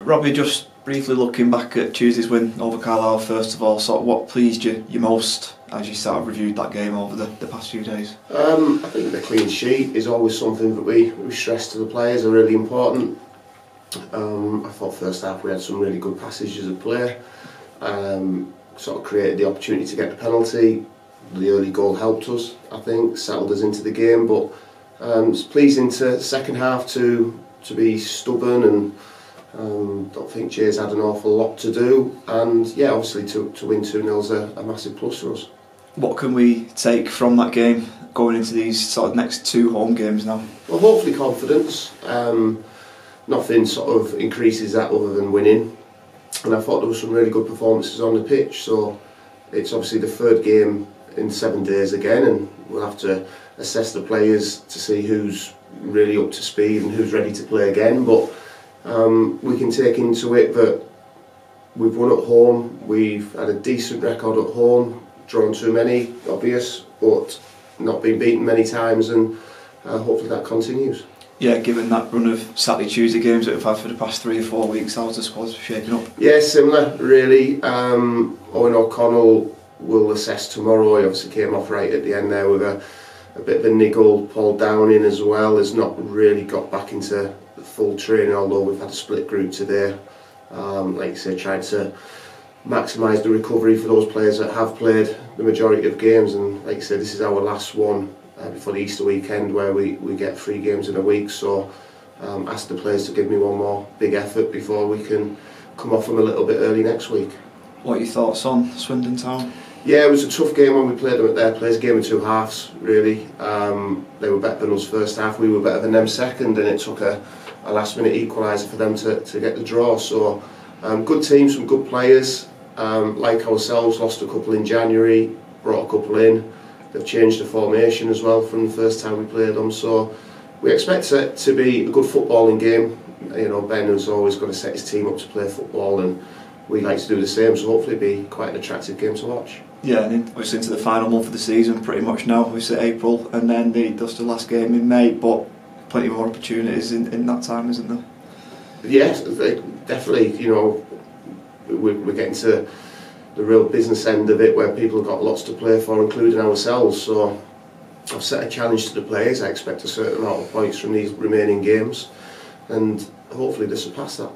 Robbie, just briefly looking back at Tuesday's win over Carlisle, first of all, sort of what pleased you most as you sort of reviewed that game over the past few days? I think the clean sheet is always something that we stress to the players are really important. I thought first half we had some really good passages of play, sort of created the opportunity to get the penalty. The early goal helped us, I think, settled us into the game, but it's pleasing to second half to be stubborn, and don't think Jay's had an awful lot to do, and yeah, obviously to win 2-0 is a massive plus for us. What can we take from that game going into these sort of next 2 home games now? Well, hopefully confidence. Nothing sort of increases that other than winning, and I thought there were some really good performances on the pitch, so it's obviously the 3rd game in 7 days again, and we'll have to assess the players to see who's really up to speed and who's ready to play again, but we can take into it that we've won at home, we've had a decent record at home, drawn too many, obvious, but not been beaten many times, and hopefully that continues. Yeah, given that run of Saturday, Tuesday games that we've had for the past 3 or 4 weeks, how's the squad shaping up? Yeah, similar really. Owen O'Connell will assess tomorrow. He obviously came off right at the end there with a bit of a niggle. Paul Downing as well has not really got back into the full training, although we've had a split group today. Like I say, tried to maximise the recovery for those players that have played the majority of games, and like I said, this is our last one before the Easter weekend where we get 3 games in a week, so ask the players to give me one more big effort before we can come off them a little bit early next week. What are your thoughts on Swindon Town? Yeah, it was a tough game when we played them at their place, game of 2 halves really. They were better than us first half, we were better than them second, and it took a last minute equaliser for them to get the draw, so good team, some good players, like ourselves, lost a couple in January, brought a couple in. They've changed the formation as well from the first time we played them, so we expect it to be a good footballing game. You know, Ben has always got to set his team up to play football, and we like to do the same, so hopefully it'll be quite an attractive game to watch. Yeah, and obviously into the final month of the season pretty much now, obviously April, and then that's the last game in May, but plenty more opportunities in that time, isn't there? Yes, definitely. You know, we're getting to the real business end of it where people have got lots to play for, including ourselves, so I've set a challenge to the players. I expect a certain amount of points from these remaining games, and hopefully they surpass that.